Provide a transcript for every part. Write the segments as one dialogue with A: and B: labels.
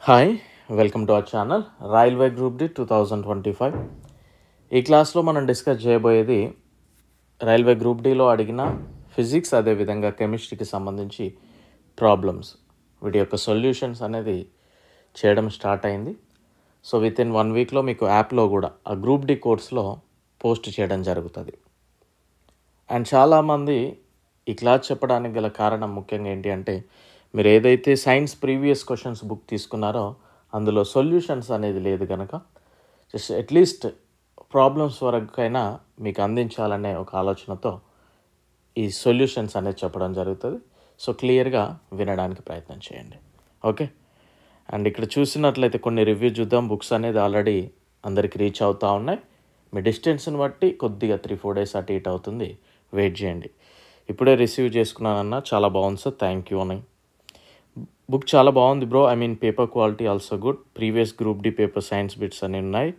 A: Hi welcome to our channel railway group D 2025. ఈ క్లాస్లో మనం డిస్కస్ చేయబోయేది రైల్వే గ్రూప్ డిలో అడిగిన ఫిజిక్స్ అదేవిధంగా కెమిస్ట్రీకి సంబంధించి ప్రాబ్లమ్స్ వీటి యొక్క సొల్యూషన్స్ అనేది చేయడం స్టార్ట్ అయింది. సో విత్ ఇన్ 1 వీక్లో మీకు యాప్లో కూడా ఆ గ్రూప్ డి కోర్స్లో పోస్ట్ చేయడం జరుగుతుంది. అండ్ చాలామంది ఈ క్లాస్ చెప్పడానికి గల కారణం ముఖ్యంగా ఏంటి అంటే, మీరు ఏదైతే సైన్స్ ప్రీవియస్ క్వశ్చన్స్ బుక్ తీసుకున్నారో అందులో సొల్యూషన్స్ అనేది లేదు కనుక జస్ట్ అట్లీస్ట్ ప్రాబ్లమ్స్ వరకైనా మీకు అందించాలనే ఒక ఆలోచనతో ఈ సొల్యూషన్స్ అనేది చెప్పడం జరుగుతుంది. సో క్లియర్గా వినడానికి ప్రయత్నం చేయండి. ఓకే, అండ్ ఇక్కడ చూసినట్లయితే కొన్ని రివ్యూ చూద్దాం. బుక్స్ అనేది ఆల్రెడీ అందరికి రీచ్ అవుతూ ఉన్నాయి. మీ డిస్టెన్స్ని బట్టి కొద్దిగా 3-4 డేస్ అటు ఇటు అవుతుంది, వెయిట్ చేయండి. ఇప్పుడే రిసీవ్ చేసుకున్నానన్నా, చాలా బాగుంది సార్, థ్యాంక్ యూ అని. బుక్ చాలా బాగుంది bro, I mean paper quality also good, previous group D paper science bits అని ఉన్నాయి,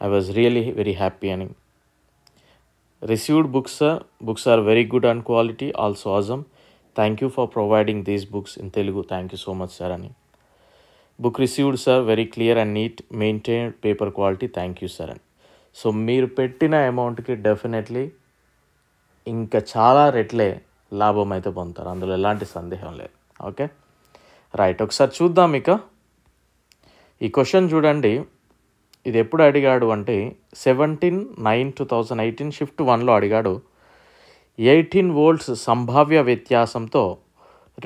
A: I was really very happy అని. Received books are very good and quality also awesome, thank you for providing these books in Telugu, thank you so much sir అని. Book received sir, very clear and neat, maintain paper quality, thank you sir అని. So మీరు పెట్టిన అమౌంట్కి definitely ఇంకా చాలా రెట్లే లాభం అయితే పొందుతారు, అందులో ఎలాంటి సందేహం లేదు. ఓకే రైట్, ఒకసారి చూద్దాం. ఇక ఈ క్వశ్చన్ చూడండి, ఇది ఎప్పుడు అడిగాడు అంటే 17/9/2018 షిఫ్ట్ 1లో అడిగాడు. 18 volts సంభావ్య వ్యత్యాసంతో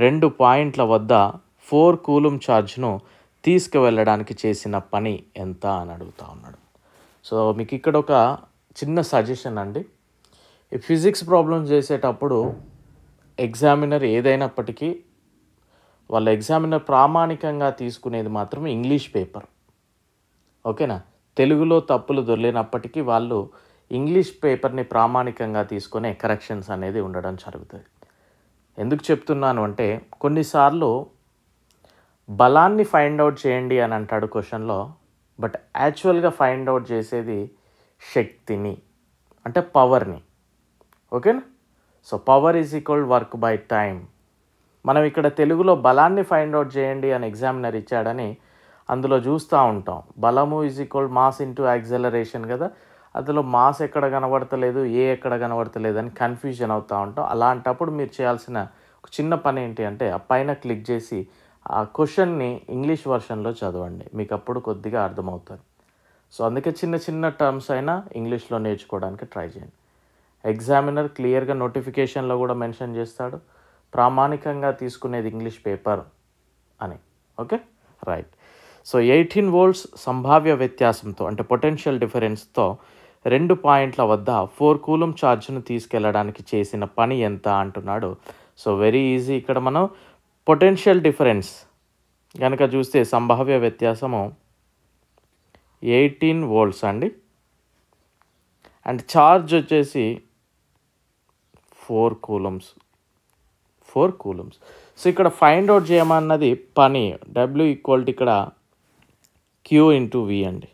A: 2 పాయింట్ల వద్ద 4 కూలుంబ్ ఛార్జ్ను తీసుకువెళ్ళడానికి చేసిన పని ఎంత అని అడుగుతా ఉన్నాడు. సో మీకు ఇక్కడ ఒక చిన్న సజెషన్ అండి, ఈ ఫిజిక్స్ ప్రాబ్లమ్స్ చేసేటప్పుడు ఎగ్జామినర్ ఏదైనప్పటికీ వాళ్ళ ఎగ్జామినర్ ప్రామాణికంగా తీసుకునేది మాత్రం ఇంగ్లీష్ పేపర్. ఓకేనా, తెలుగులో తప్పులు దొర్లినప్పటికీ వాళ్ళు ఇంగ్లీష్ పేపర్ని ప్రామాణికంగా తీసుకునే కరెక్షన్స్ అనేది ఉండడం జరుగుతుంది. ఎందుకు చెప్తున్నాను అంటే, కొన్నిసార్లు బలాన్ని ఫైండ్ అవుట్ చేయండి అని అంటాడు క్వశ్చన్లో, బట్ యాక్చువల్గా ఫైండ్ అవుట్ చేసేది శక్తిని, అంటే పవర్ని. ఓకేనా, so power is equal work by time. మనం ఇక్కడ తెలుగులో బలాన్ని ఫైండ్ అవుట్ చేయండి అని ఎగ్జామినర్ ఇచ్చాడని అందులో చూస్తూ ఉంటాం. బలము is equal mass into acceleration కదా, అందులో మాస్ ఎక్కడ కనబడతలేదు, ఎక్కడ కనబడతలేదు అని కన్ఫ్యూజన్ అవుతూ ఉంటాం. అలాంటప్పుడు మీరు చేయాల్సిన ఒక చిన్న పని ఏంటి అంటే, ఆ పైన క్లిక్ చేసి ఆ క్వశ్చన్ని ఇంగ్లీష్ వర్షన్లో చదవండి, మీకు అప్పుడు కొద్దిగా అర్థమవుతుంది. సో అందుకే చిన్న చిన్న టర్మ్స్ అయినా ఇంగ్లీష్లో నేర్చుకోవడానికి ట్రై చేయండి. ఎగ్జామినర్ క్లియర్గా నోటిఫికేషన్లో కూడా మెన్షన్ చేస్తాడు, ప్రామాణికంగా తీసుకునేది ఇంగ్లీష్ పేపర్ అని. ఓకే రైట్, సో 18 volts సంభావ్య వ్యత్యాసంతో అంటే పొటెన్షియల్ డిఫరెన్స్తో 2 పాయింట్ల వద్ద 4 కూలుంబ్ ఛార్జ్ను తీసుకెళ్ళడానికి చేసిన పని ఎంత అంటున్నాడు. సో వెరీ ఈజీ, ఇక్కడ మనం పొటెన్షియల్ డిఫరెన్స్ కనుక చూస్తే సంభావ్య వ్యత్యాసము 18 volts అండి, అండ్ ఛార్జ్ వచ్చేసి 4 coulombs. సో ఇక్కడ ఫైండ్ అవుట్ చేయమన్నది పని, డబ్ల్యూ ఈక్వల్ టు ఇక్కడ క్యూ ఇంటూ వి అండి.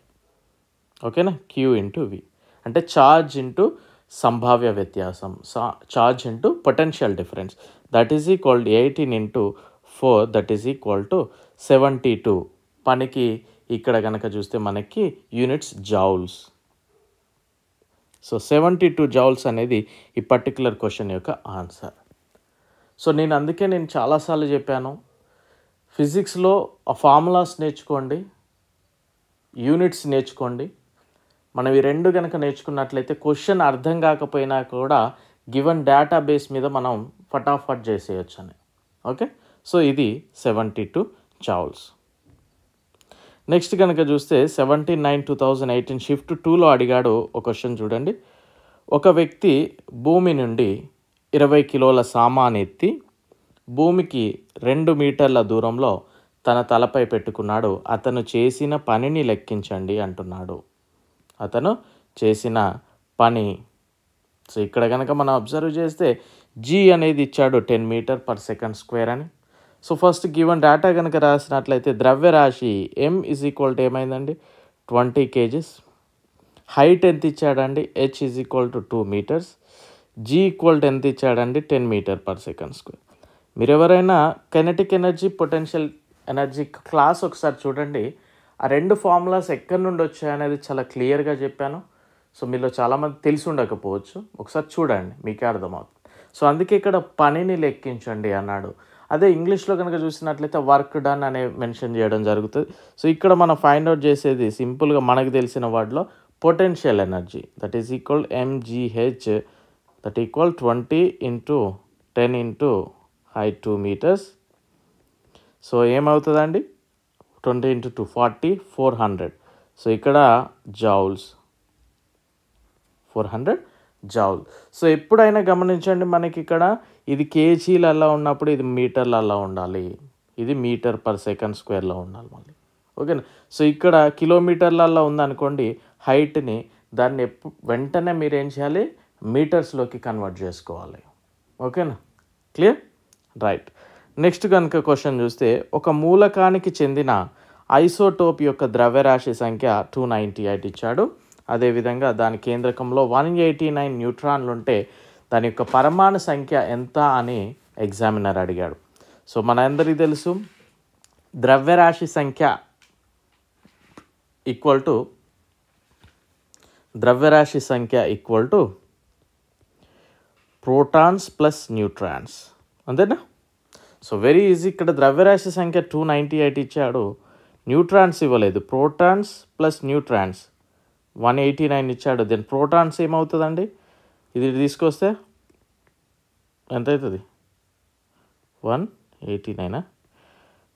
A: ఓకేనా, క్యూ ఇంటూ వి అంటే ఛార్జ్ ఇంటూ సంభావ్య వ్యత్యాసం, charge into potential difference, that is equal 18 into 4, that is equal to 72. పనికి ఇక్కడ కనుక చూస్తే మనకి యూనిట్స్ జౌల్స్. సో 72 joules అనేది ఈ పర్టికులర్ క్వశ్చన్ యొక్క ఆన్సర్. సో అందుకే నేను చాలాసార్లు చెప్పాను, ఫిజిక్స్లో ఆ ఫార్ములాస్ నేర్చుకోండి, యూనిట్స్ నేర్చుకోండి. మనం ఈ రెండు కనుక నేర్చుకున్నట్లయితే క్వశ్చన్ అర్థం కాకపోయినా కూడా గివెన్ డేటాబేస్ మీద మనం ఫటాఫట్ చేసేయచ్చు అని. ఓకే, సో ఇది 72 joules. నెక్స్ట్ కనుక చూస్తే 17/9/2018 షిఫ్ట్ 2లో అడిగాడు ఒక క్వశ్చన్ చూడండి. ఒక వ్యక్తి భూమి నుండి 20 కిలోల సామాన్ ఎత్తి భూమికి 2 మీటర్ల దూరంలో తన తలపై పెట్టుకున్నాడు. అతను చేసిన పనిని లెక్కించండి అంటున్నాడు. అతను చేసిన పని. సో ఇక్కడ కనుక మనం అబ్జర్వ్ చేస్తే జీ అనేది ఇచ్చాడు 10 meter/s² అని. సో ఫస్ట్ గివెన్ డేటా కనుక రాసినట్లయితే ద్రవ్యరాశి m ఈజ్ ఈక్వల్ టు ఏమైందండి 20 kgs. హైట్ ఎంత ఇచ్చాడండి h is equal to 2 meters. G equal to ఎంత ఇచ్చాడండి 10 meter/s². మీరు ఎవరైనా kinetic energy potential energy class ఒకసారి చూడండి. ఆ 2 ఫార్ములాస్ ఎక్కడి నుండి వచ్చాయనేది చాలా క్లియర్గా చెప్పాను. సో మీలో చాలామంది తెలిసి ఉండకపోవచ్చు, ఒకసారి చూడండి మీకే అర్థమవుతుంది. సో అందుకే ఇక్కడ పనిని లెక్కించండి అన్నాడు. అదే ఇంగ్లీష్లో కనుక చూసినట్లయితే వర్క్ డన్ అనే మెన్షన్ చేయడం జరుగుతుంది. సో ఇక్కడ మనం ఫైండ్ అవుట్ చేసేది సింపుల్గా మనకు తెలిసిన వర్డ్లో potential energy that is equal mgh that equal 20 × 10 × height 2 meters. So ఏమవుతుందండి 20 × 2 40 400. సో ఇక్కడ జౌల్స్ 400 జౌల్. సో ఎప్పుడైనా గమనించండి మనకి ఇక్కడ ఇది కేజీలలో ఉన్నప్పుడు ఇది మీటర్లలో ఉండాలి, ఇది మీటర్ పర్ సెకండ్ స్క్వేర్లో ఉండాలి మళ్ళీ. ఓకేనా. సో ఇక్కడ కిలోమీటర్లలో ఉందనుకోండి హైట్ని, దాన్ని వెంటనే మీరు ఏం చేయాలి మీటర్స్లోకి కన్వర్ట్ చేసుకోవాలి. ఓకేనా, క్లియర్, రైట్. నెక్స్ట్ కనుక క్వశ్చన్ చూస్తే ఒక మూలకానికి చెందిన ఐసోటోప్ యొక్క ద్రవ్యరాశి సంఖ్య 298 ఇచ్చాడు. అదేవిధంగా దాని కేంద్రకంలో 189 న్యూట్రాన్లు ఉంటే దాని యొక్క పరమాణు సంఖ్య ఎంత అని ఎగ్జామినర్ అడిగాడు. సో మనందరికీ తెలుసు ద్రవ్యరాశి సంఖ్య equal to protons plus neutrons, అంతేనా. So very easy. ఇక్కడ ద్రవ్యరాశి సంఖ్య 298 ఇచ్చాడు, న్యూట్రాన్స్ ఇవ్వలేదు. ప్రోటాన్స్ ప్లస్ న్యూట్రాన్స్ 189 ఇచ్చాడు. దెన్ ప్రోటాన్స్ ఏమవుతుందండి, ఇది తీసుకొస్తే ఎంత అవుతుంది 189.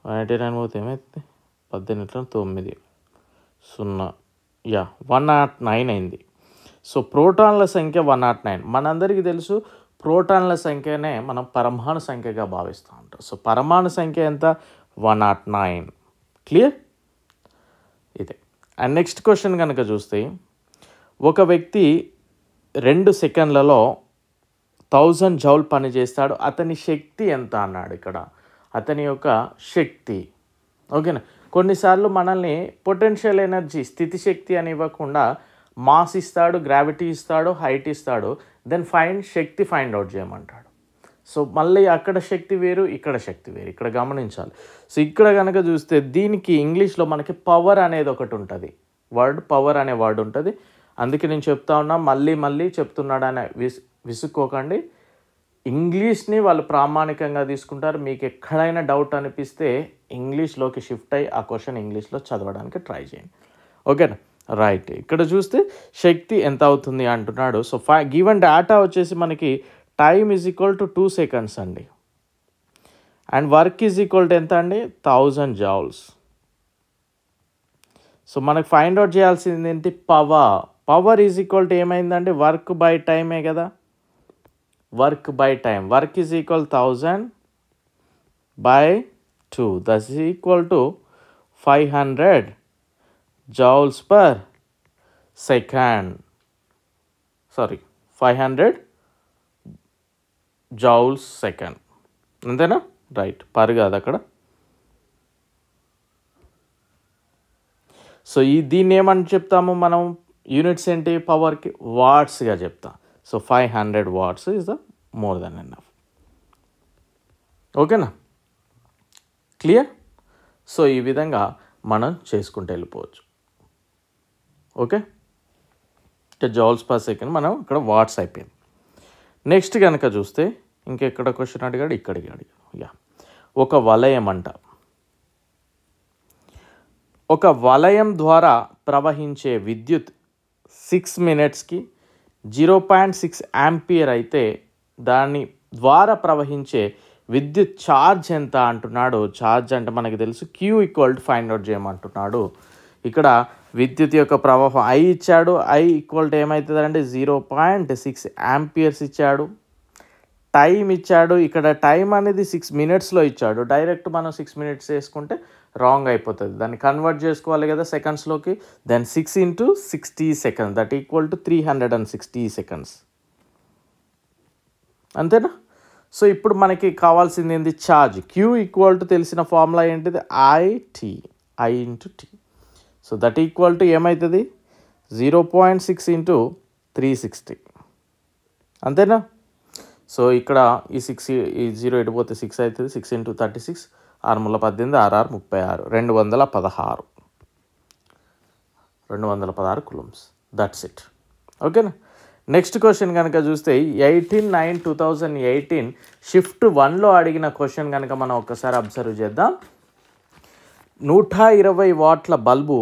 A: 189 పోతే ఏమవుతుంది 18 9 0 109 అయింది. సో ప్రోటాన్ల సంఖ్య 109. మనందరికీ తెలుసు ప్రోటాన్ల సంఖ్యనే మనం పరమాణు సంఖ్యగా భావిస్తూ ఉంటాం. సో పరమాణు సంఖ్య ఎంత 109. క్లియర్, ఇదే. అండ్ నెక్స్ట్ క్వశ్చన్ కనుక చూస్తే ఒక వ్యక్తి 2 సెకండ్లలో 1000 జౌల్ పని చేస్తాడు, అతని శక్తి ఎంత అన్నాడు. ఇక్కడ అతని యొక్క శక్తి. ఓకేనా. కొన్నిసార్లు మనల్ని పొటెన్షియల్ ఎనర్జీ స్థితి శక్తి అని ఇవ్వకుండా మాస్ ఇస్తాడు, గ్రావిటీ ఇస్తాడు, హైట్ ఇస్తాడు, దెన్ శక్తి ఫైండ్ అవుట్ చేయమంటాడు. సో మళ్ళీ అక్కడ శక్తి వేరు, ఇక్కడ శక్తి వేరు, ఇక్కడ గమనించాలి. సో ఇక్కడ కనుక చూస్తే దీనికి ఇంగ్లీష్లో మనకి పవర్ అనేది ఒకటి ఉంటుంది, పవర్ అనే వర్డ్ ఉంటుంది. అందుకే నేను చెప్తా ఉన్నా, మళ్ళీ చెప్తున్నాడని విసుక్కోకండి. ఇంగ్లీష్ని వాళ్ళు ప్రామాణికంగా తీసుకుంటారు. మీకు ఎక్కడైనా డౌట్ అనిపిస్తే ఇంగ్లీష్లోకి షిఫ్ట్ అయ్యి ఆ క్వశ్చన్ ఇంగ్లీష్లో చదవడానికి ట్రై చేయండి. ఓకేనా, రైట్. ఇక్కడ చూస్తే శక్తి ఎంత అవుతుంది అంటున్నాడు. సో గివెన్ డేటా వచ్చేసి మనకి time is equal to 2 seconds అండి, and work is equal to ఎంత అండి 1000 జౌల్స్. సో మనకు ఫైండ్ అవుట్ చేయాల్సింది ఏంటి పవర్ ఈజ్ ఈక్వల్ టు ఏమైందండి వర్క్ బై టైమే కదా. Work is equal 1000/2 that is equal to 500 joules per second. 500 joules second, అంతేనా, రైట్. పర్ కాదు అక్కడ. సో దీన్ని ఏమని చెప్తాము మనం, యూనిట్స్ ఏంటి పవర్కి, వాట్స్గా చెప్తాం. So 500 watts is the more than enough. ఓకేనా, క్లియర్. సో ఈ విధంగా మనం చేసుకుంటూ వెళ్ళిపోవచ్చు. ఓకే, జౌల్స్ పర్ సెకండ్ మనం ఇక్కడ వాట్స్ అయిపోయింది. నెక్స్ట్ కనుక చూస్తే ఇంకెక్కడ క్వశ్చన్ అడిగాడు, ఇక్కడికి అడిగాడు. ఒక వలయం అంట, ఒక వలయం ద్వారా ప్రవహించే విద్యుత్ 6 minutesకి 0.6 ఆంపియర్ అయితే దాని ద్వారా ప్రవహించే విద్యుత్ ఛార్జ్ ఎంత అంటున్నాడు. ఛార్జ్ అంటే మనకి తెలుసు Q equal to find out చేయమంటున్నాడు. ఇక్కడ విద్యుత్ యొక్క ప్రవాహం I ఇచ్చాడు. I ఈక్వల్ టు ఏమవుతుందంటే 0.6 ఆంపియర్స్ ఇచ్చాడు. టైం ఇచ్చాడు. ఇక్కడ టైం అనేది 6 minutesలో ఇచ్చాడు. డైరెక్ట్ మనం 6 minutes వేసుకుంటే రాంగ్ అయిపోతుంది, దాన్ని కన్వర్ట్ చేసుకోవాలి కదా సెకండ్స్లోకి. Then 6 × 60 seconds that equal to 360 seconds, అంతేనా. సో ఇప్పుడు మనకి కావాల్సింది ఏంది ఛార్జ్. Q ఈక్వల్ టు తెలిసిన ఫార్ములా ఏంటిది I × T. So that equal to ఏమవుతుంది 0.6 × 360, అంతేనా. సో ఇక్కడ ఈ 0 ఎడిపోతే 6 అవుతుంది. 6 × 36 6×18 6×6 36 216 కూలమ్స్. That's it. ఓకేనా. నెక్స్ట్ క్వశ్చన్ కనుక చూస్తే 18/9/2018 షిఫ్ట్ 1లో అడిగిన క్వశ్చన్ కనుక మనం ఒక్కసారి అబ్జర్వ్ చేద్దాం. 120 వాట్ల బల్బు,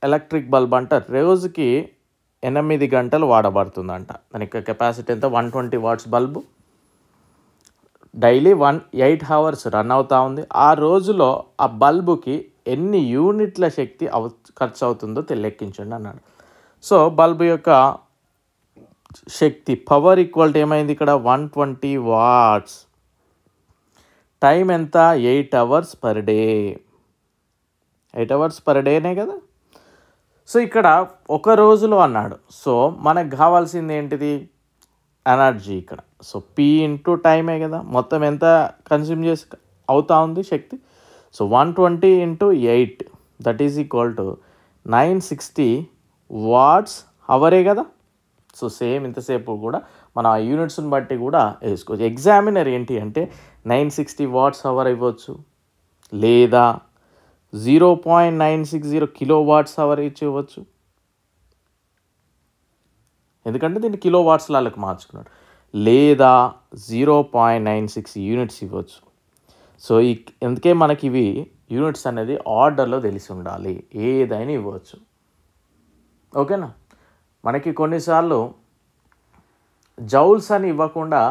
A: ఎలక్ట్రిక్ బల్బ్ అంట, రోజుకి 8 గంటలు వాడబడుతుందంట. దానికి కెపాసిటీ ఎంత? 120 watts bulb daily 8 hours run అవుతూ ఉంది. ఆ రోజులో ఆ బల్బుకి ఎన్ని యూనిట్ల శక్తి ఖర్చు అవుతుందో లెక్కించండి అన్నాడు. సో బల్బు యొక్క శక్తి పవర్ ఈక్వల్ ఏమైంది ఇక్కడ? 120 watts. టైం ఎంత? 8 hours per day. 8 hours per dayనే కదా. సో ఇక్కడ ఒక రోజులో అన్నాడు. సో మనకు కావాల్సింది ఏంటిది? ఎనర్జీ ఇక్కడ. సో పి ఇంటూ టైమే కదా. మొత్తం ఎంత కన్స్యూమ్ చేసి అవుతా ఉంది శక్తి? So 120 × 8 that is equal to 960 watts అవరే కదా. సో సేమ్ ఇంతసేపు కూడా మనం ఆ యూనిట్స్ని బట్టి కూడా వేసుకోవచ్చు. ఎగ్జామినర్ ఏంటి అంటే 960 watts అవర్ ఇవ్వచ్చు, లేదా 0.960 kWh ఇచ్చి ఇవ్వచ్చు. ఎందుకంటే దీన్ని కిలో వాట్స్లకు మార్చుకున్నాడు. లేదా 0.96 యూనిట్స్ ఇవ్వచ్చు. సో అందుకే మనకి ఇవి యూనిట్స్ అనేది ఆర్డర్లో తెలిసి ఉండాలి. ఏదైనా ఇవ్వచ్చు. ఓకేనా. మనకి కొన్నిసార్లు జౌల్స్ అని ఇవ్వకుండా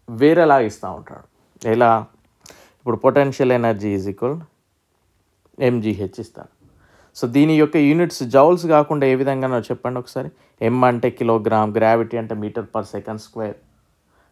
A: వేరేలా ఇస్తూ ఉంటాడు. ఎలా? ఇప్పుడు potential energy is equal mgh ఇస్తాను. సో దీని యొక్క యూనిట్స్ జౌల్స్ కాకుండా ఏ విధంగానో చెప్పండి ఒకసారి. m అంటే కిలోగ్రామ్, గ్రావిటీ అంటే మీటర్/s²,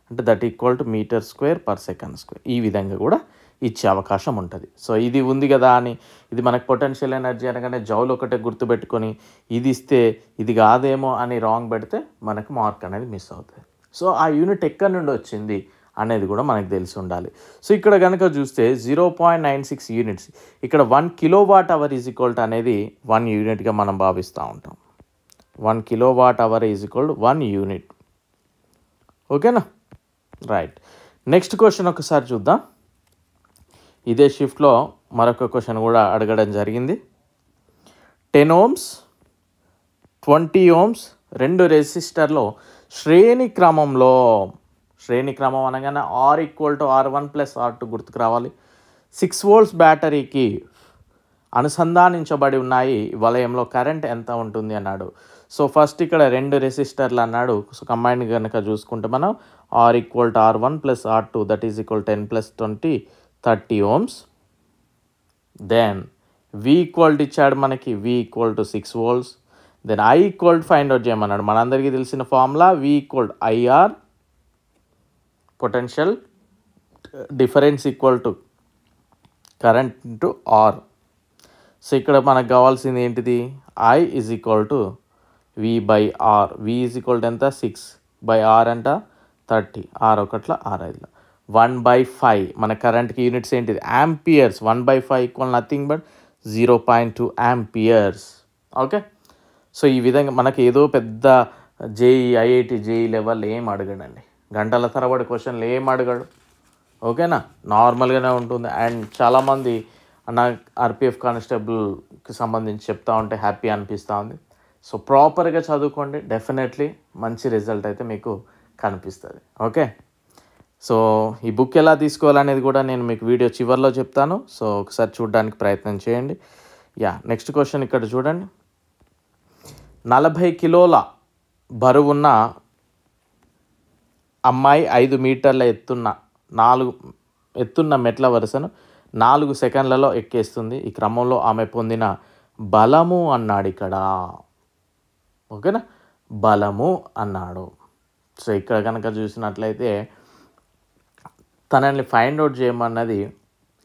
A: అంటే దట్ ఈక్వల్ టు m²/s². ఈ విధంగా కూడా ఇచ్చే అవకాశం ఉంటుంది. సో ఇది ఉంది కదా అని ఇది మనకు పొటెన్షియల్ ఎనర్జీ అనగానే జౌల్ ఒకటే గుర్తుపెట్టుకొని ఇది ఇస్తే ఇది కాదేమో అని రాంగ్ పెడితే మనకు మార్క్ అనేది మిస్ అవుతుంది. సో ఆ యూనిట్ ఎక్కడి నుండి వచ్చింది అనేది కూడా మనకు తెలిసి ఉండాలి. సో ఇక్కడ కనుక చూస్తే 0.96 యూనిట్స్, ఇక్కడ 1 kWh ఈజ్ ఈక్వల్ టు అనేది 1 యూనిట్గా మనం భావిస్తూ ఉంటాం. 1 kWh is equal to 1 unit. ఓకేనా. రైట్. నెక్స్ట్ క్వశ్చన్ ఒకసారి చూద్దాం. ఇదే షిఫ్ట్లో మరొక క్వశ్చన్ కూడా అడగడం జరిగింది. 10 ohms 20 ohms రెండు రెసిస్టర్లో శ్రేణి క్రమం అనగానే R = R1 + R2 గుర్తుకు రావాలి. 6 volts బ్యాటరీకి అనుసంధానించబడి ఉన్నాయి. వలయంలో కరెంట్ ఎంత ఉంటుంది అన్నాడు. సో ఫస్ట్ ఇక్కడ రెండు రెసిస్టర్లు అన్నాడు. సో కంబైన్ కనుక చూసుకుంటే మనం R = R1 + R2 that is equal 10 + 20 30 ohms. Then V equal ఇచ్చాడు మనకి, V = 6 volts. Then I equal find out చేయమన్నాడు. మనందరికీ తెలిసిన formula V = IR, potential difference equal to current into R. So ఇక్కడ మనకు కావాల్సింది ఏంటిది? I is equal to V/R. V is equal to ఎంత? 6/R అంట 30. 6 6 1/5. మన కరెంట్కి యూనిట్స్ ఏంటిది? Amperes. 1/5 = nothing but 0.2 amperes. Okay. So ఈ విధంగా మనకి ఏదో పెద్ద IIT JEE లెవెల్ ఏం అడగడండి. గంటల తరబడి క్వశ్చన్లు ఏం అడగడు. ఓకేనా. నార్మల్గానే ఉంటుంది. అండ్ చాలామంది నాకు RPF కానిస్టేబుల్కి సంబంధించి చెప్తా ఉంటే హ్యాపీ అనిపిస్తూ ఉంది. సో ప్రాపర్గా చదువుకోండి, డెఫినెట్లీ మంచి రిజల్ట్ అయితే మీకు కనిపిస్తుంది. ఓకే. సో ఈ బుక్ ఎలా తీసుకోవాలనేది కూడా నేను మీకు వీడియో చివరిలో చెప్తాను. సో ఒకసారి చూడడానికి ప్రయత్నం చేయండి. నెక్స్ట్ క్వశ్చన్ ఇక్కడ చూడండి. 40 కిలోల బరువున్న అమ్మాయి 5 మీటర్ల ఎత్తున్న మెట్ల వరుసను 4 సెకండ్లలో ఎక్కేస్తుంది. ఈ క్రమంలో ఆమె పొందిన బలము అన్నాడు ఇక్కడ. ఓకేనా. బలము అన్నాడు. సో ఇక్కడ కనుక చూసినట్లయితే తనని ఫైండ్ అవుట్ చేయమన్నది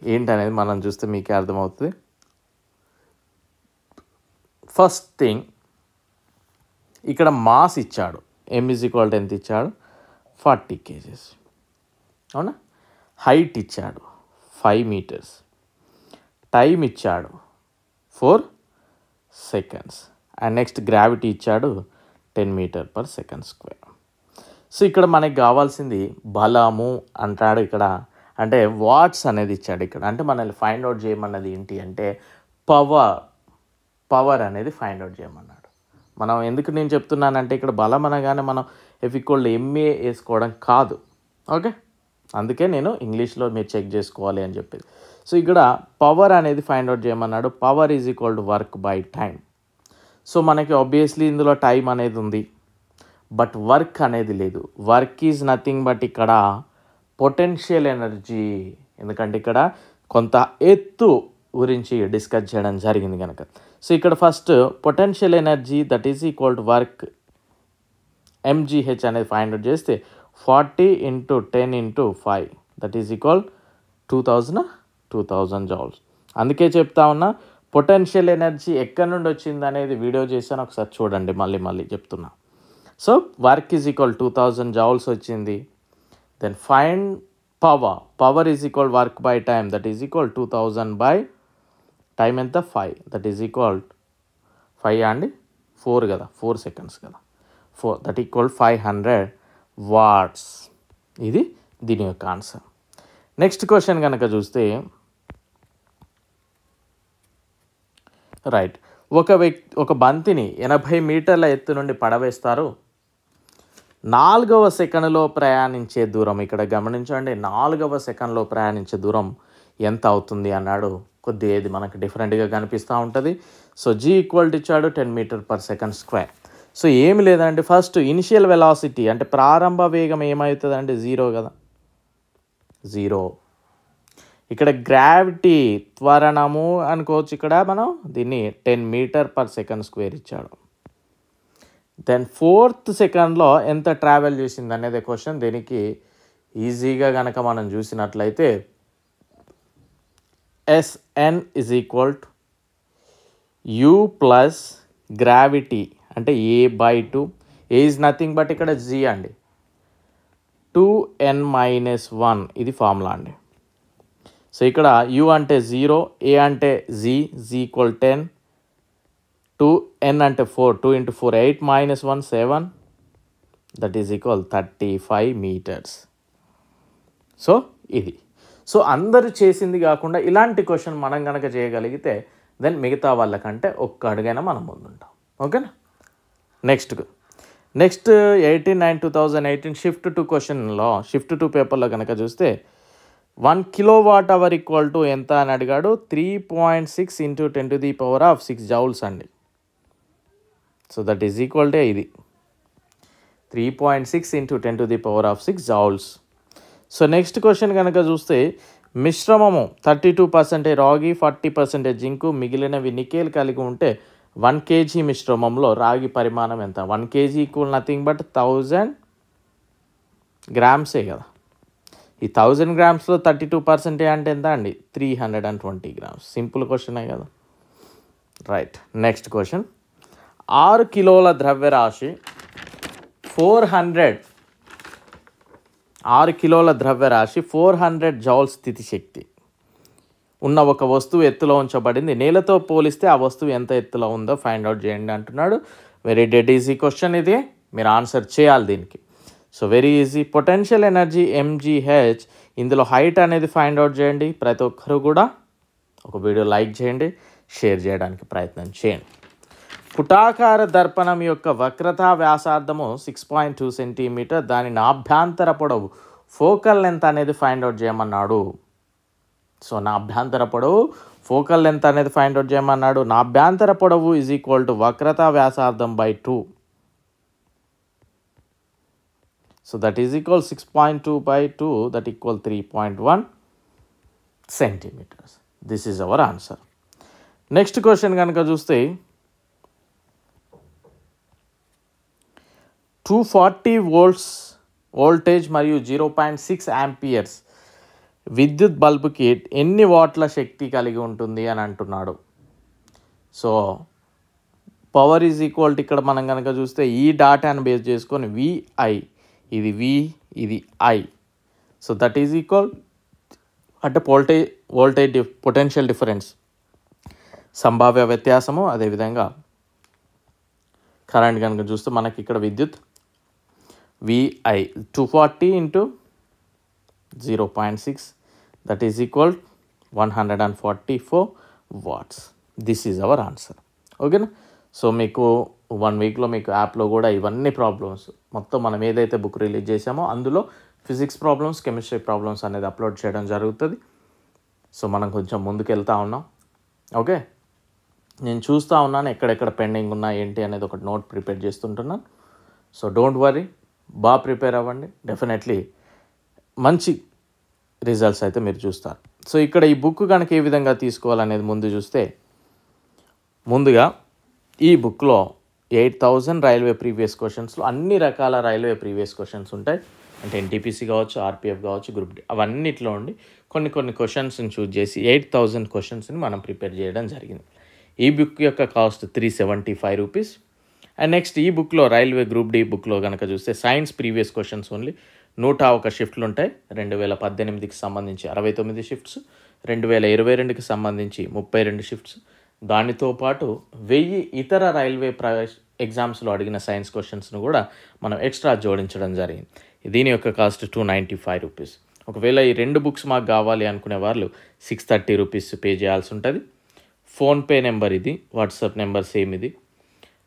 A: ఏంటనేది మనం చూస్తే మీకే అర్థమవుతుంది. ఫస్ట్ థింగ్ ఇక్కడ మాస్ ఇచ్చాడు. M = ఎంత ఇచ్చాడు? 40 kgs. అవునా. హైట్ ఇచ్చాడు 5 meters. టైం ఇచ్చాడు 4 seconds. అండ్ నెక్స్ట్ గ్రావిటీ ఇచ్చాడు 10 meter/s². సో ఇక్కడ మనకి కావాల్సింది బలము అంటాడు ఇక్కడ. అంటే వాట్స్ అనేది ఇచ్చాడు ఇక్కడ. అంటే మనల్ని ఫైండ్ అవుట్ చేయమన్నది ఏంటి అంటే పవర్ అనేది ఫైండ్ అవుట్ చేయమన్నాడు. మనం ఎందుకు నేను చెప్తున్నానంటే ఇక్కడ బలం అనగానే మనం F=ma వేసుకోవడం కాదు. ఓకే, అందుకే నేను ఇంగ్లీష్లో మీరు చెక్ చేసుకోవాలి అని చెప్పేది. సో ఇక్కడ పవర్ అనేది ఫైండ్ అవుట్ చేయమన్నాడు. Power = work by time. So మనకి ఆబ్వియస్లీ ఇందులో టైం అనేది ఉంది, బట్ వర్క్ అనేది లేదు. వర్క్ ఈజ్ నథింగ్ బట్ ఇక్కడ పొటెన్షియల్ ఎనర్జీ. ఎందుకంటే ఇక్కడ కొంత ఎత్తు గురించి డిస్కస్ చేయడం జరిగింది కనుక. సో ఇక్కడ first potential energy that is = work mgh అనేది ఫైండ్ అవుట్ చేస్తే 40 × 10 × 5 దట్ ఈజ్ = 2000 జౌల్స్. అందుకే చెప్తా ఉన్నా పొటెన్షియల్ ఎనర్జీ ఎక్కడి నుండి వచ్చింది అనేది వీడియో చేశాను, ఒకసారి చూడండి. మళ్ళీ చెప్తున్నా. సో వర్క్ ఈజ్ = 2000 జౌల్స్ వచ్చింది. Then find power is = work by time that is = 2000 by time ఎంత 5 దట్ ఈజ్ = 5 అండి 4 కదా, 4 సెకండ్స్ కదా, 4 దట్ = 500 వాట్స్. ఇది దీని యొక్క ఆన్సర్. నెక్స్ట్ క్వశ్చన్ కనుక చూస్తే రైట్, ఒక బంతిని 80 మీటర్ల ఎత్తు నుండి పడవేస్తారు. 4వ సెకండ్లో ప్రయాణించే దూరం, ఇక్కడ గమనించండి, 4వ సెకండ్లో ప్రయాణించే దూరం ఎంత అవుతుంది అన్నాడు. కొద్దిగా ఇది మనకు డిఫరెంట్గా కనిపిస్తూ ఉంటుంది. సో g ఇచ్చాడు 10 m/s². సో ఏమి లేదండి, ఫస్ట్ ఇనిషియల్ వెలాసిటీ అంటే ప్రారంభ వేగం ఏమవుతుందంటే 0 కదా, 0. ఇక్కడ గ్రావిటీ త్వరణము అనుకోవచ్చు. ఇక్కడ మనం దీన్ని 10 m/s² ఇచ్చాడు. దెన్ 4th సెకండ్లో ఎంత ట్రావెల్ చేసింది అనేది క్వశ్చన్. దీనికి ఈజీగా కనుక మనం చూసినట్లయితే Sn = u ప్లస్ గ్రావిటీ అంటే a/2. a is nothing but ఇక్కడ g అండి, 2n-1 ఇది ఫార్ములా అండి. సో ఇక్కడ u అంటే 0, a అంటే g = 10, 2n అంటే 4, 2 × 4 8 - 1 7 దట్ ఈజ్ = 35 మీటర్స్. సో ఇది. సో అందరూ చేసింది కాకుండా ఇలాంటి క్వశ్చన్ మనం కనుక చేయగలిగితే దెన్ మిగతా వాళ్ళకంటే ఒక్క అడుగైనా మనం ముందుంటాం. ఓకేనా. నెక్స్ట్ 18/9/2018 షిఫ్ట్ 2 క్వశ్చన్లో, షిఫ్ట్ 2 పేపర్లో కనుక చూస్తే 1 kWh = ఎంత అని అడిగాడు. 3.6 × 10⁶ జౌల్స్ అండి. సో దట్ ఈజ్ ఇది 3.6 × 10⁶ జౌల్స్. సో నెక్స్ట్ క్వశ్చన్ కనుక చూస్తే మిశ్రమము 32% రాగి, 40% జింకు, మిగిలినవి నికెల్ కలిగి ఉంటే 1 kg మిశ్రమంలో రాగి పరిమాణం ఎంత? 1 kg = నథింగ్ బట్ 1000 గ్రామ్సే కదా. ఈ 1000 గ్రామ్స్లో 32% అంటే ఎంత అండి? 320 గ్రామ్స్. సింపుల్ క్వశ్చనే కదా. Right, next question. 6 కిలోల ద్రవ్యరాశి 400 జౌల్ స్థితి శక్తి ఉన్న ఒక వస్తువు ఎత్తులో ఉంచబడింది. నేలతో పోలిస్తే ఆ వస్తువు ఎంత ఎత్తులో ఉందో ఫైండ్ అవుట్ చేయండి అంటున్నాడు. వెరీ డెడ్ ఈజీ క్వశ్చన్ ఇది, మీరు ఆన్సర్ చేయాలి దీనికి. So very easy. Potential energy mgh, ఇందులో హైట్ అనేది ఫైండ్ అవుట్ చేయండి. ప్రతి ఒక్కరు కూడా ఒక వీడియో లైక్ చేయండి, షేర్ చేయడానికి ప్రయత్నం చేయండి. పుటాకార దర్పణం యొక్క వక్రతా వ్యాసార్థము 6.2 సెంటీమీటర్, దాని నాభ్యాంతర పొడవు ఫోకల్ లెంత్ అనేది ఫైండ్ అవుట్ చేయమన్నాడు. సో నాభ్యాంతర పొడవు ఫోకల్ లెంత్ అనేది ఫైండ్ అవుట్ చేయమన్నాడు. నాభ్యాంతర పొడవు = వక్రతా వ్యాసార్థం by 2. So that is = 6.2 by 2 that = 3.1 centimetres. This is our answer. Next question కనుక చూస్తే 240 volts వోల్టేజ్ మరియు 0.6 amperes విద్యుత్ బల్బుకి ఎన్ని వాట్ల శక్తి కలిగి ఉంటుంది అని అంటున్నాడు. సో పవర్ = ఇక్కడ మనం కనుక చూస్తే ఈ డాటాను బేస్ చేసుకొని VI, ఇది V, ఇది I. సో దట్ ఈజ్ అంటే వోల్టేజ్ పొటెన్షియల్ డిఫరెన్స్, సంభావ్య వ్యత్యాసము. అదేవిధంగా కరెంట్ కనుక చూస్తే మనకి ఇక్కడ విద్యుత్ VI 240 × 0.6 that is equal 144 watts. This is our answer. ఓకేనా? సో మీకు 1 వీక్లో మీకు యాప్లో కూడా ఇవన్నీ ప్రాబ్లమ్స్ మొత్తం మనం ఏదైతే బుక్ రిలీజ్ చేసామో అందులో ఫిజిక్స్ ప్రాబ్లమ్స్, కెమిస్ట్రీ ప్రాబ్లమ్స్ అనేది అప్లోడ్ చేయడం జరుగుతుంది. సో మనం కొంచెం ముందుకు వెళ్తూ ఉన్నాం. ఓకే, నేను చూస్తూ ఉన్నాను ఎక్కడెక్కడ పెండింగ్ ఉన్నా ఏంటి అనేది ఒక నోట్ ప్రిపేర్ చేస్తుంటున్నాను. సో డోంట్ వరీ, బాగా ప్రిపేర్ అవ్వండి. డెఫినెట్లీ మంచి రిజల్ట్స్ అయితే మీరు చూస్తారు. సో ఇక్కడ ఈ బుక్ కనుక ఏ విధంగా తీసుకోవాలనేది ముందు చూస్తే, ముందుగా ఈ బుక్లో 8000 రైల్వే ప్రీవియస్ క్వశ్చన్స్లో అన్ని రకాల రైల్వే ప్రీవియస్ క్వశ్చన్స్ ఉంటాయి. అంటే ఎన్టీపీసీ కావచ్చు, ఆర్పిఎఫ్ కావచ్చు, గ్రూప్ డి, అవన్నిట్లో ఉండి కొన్ని క్వశ్చన్స్ని చూజ్ చేసి 8000 క్వశ్చన్స్ని మనం ప్రిపేర్ చేయడం జరిగింది. ఈ బుక్ యొక్క కాస్ట్ 375 రూపీస్. అండ్ నెక్స్ట్ ఈ బుక్లో రైల్వే గ్రూప్ డి బుక్లో కనుక చూస్తే సైన్స్ ప్రీవియస్ క్వశ్చన్స్ ఓన్లీ 101 షిఫ్ట్లు ఉంటాయి. 2018కి సంబంధించి 69 షిఫ్ట్స్, 2022కి సంబంధించి 32 షిఫ్ట్స్, దానితో పాటు 1000 ఇతర రైల్వే ఎగ్జామ్స్లో అడిగిన సైన్స్ క్వశ్చన్స్ను కూడా మనం ఎక్స్ట్రా జోడించడం జరిగింది. దీని యొక్క కాస్ట్ 295 రూపీస్. ఒకవేళ ఈ 2 బుక్స్ మాకు కావాలి అనుకునే వాళ్ళు 630 రూపీస్ పే చేయాల్సి ఉంటుంది. ఫోన్పే నెంబర్ ఇది, వాట్సాప్ నెంబర్ సేమ్ ఇది.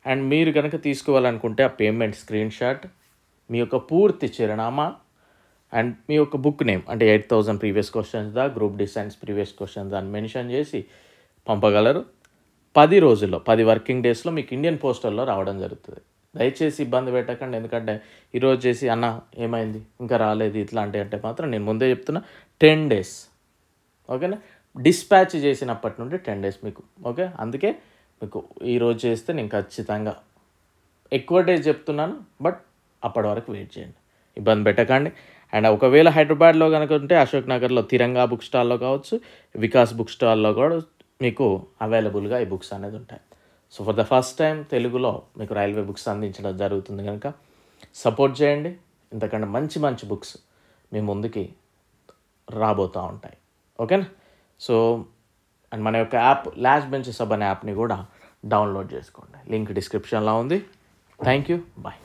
A: అండ్ మీరు కనుక తీసుకోవాలనుకుంటే ఆ పేమెంట్ స్క్రీన్ షాట్, మీ యొక్క పూర్తి చిరునామా అండ్ మీ యొక్క బుక్ నేమ్, అంటే 8000 previous questions group D science previous questions అని మెన్షన్ చేసి పంపగలరు. 10 రోజుల్లో, 10 వర్కింగ్ డేస్లో మీకు ఇండియన్ పోస్టల్లో రావడం జరుగుతుంది. దయచేసి ఇబ్బంది పెట్టకండి. ఎందుకంటే ఈరోజు చేసి అన్న ఏమైంది ఇంకా రాలేదు ఇట్లాంటి అంటే మాత్రం నేను ముందే చెప్తున్నా 10 డేస్. ఓకేనా? డిస్పాచ్ చేసినప్పటి నుండి 10 డేస్ మీకు. ఓకే, అందుకే మీకు ఈరోజు చేస్తే నేను ఖచ్చితంగా ఎక్కువ డేస్ చెప్తున్నాను, బట్ అప్పటి వరకు వెయిట్ చేయండి, ఇబ్బంది పెట్టకండి. అండ్ ఒకవేళ హైదరాబాద్లో కనుక ఉంటే అశోక్ నగర్లో తిరంగా బుక్ స్టాల్లో కావచ్చు, వికాస్ బుక్ స్టాల్లో కూడా మీకు అవైలబుల్గా ఈ బుక్స్ అనేది ఉంటాయి. So for the first time తెలుగులో మీకు రైల్వే బుక్స్ అందించడం జరుగుతుంది కనుక సపోర్ట్ చేయండి. ఇంతకంటే మంచి మంచి బుక్స్ మీ ముందుకి రాబోతూ ఉంటాయి. ఓకేనా? సో అండ్ మన యొక్క యాప్ లాస్ట్ బెంచ్ సబ్ అనే యాప్ని కూడా డౌన్లోడ్ చేసుకోండి. లింక్ డిస్క్రిప్షన్లో ఉంది. Thank you, bye.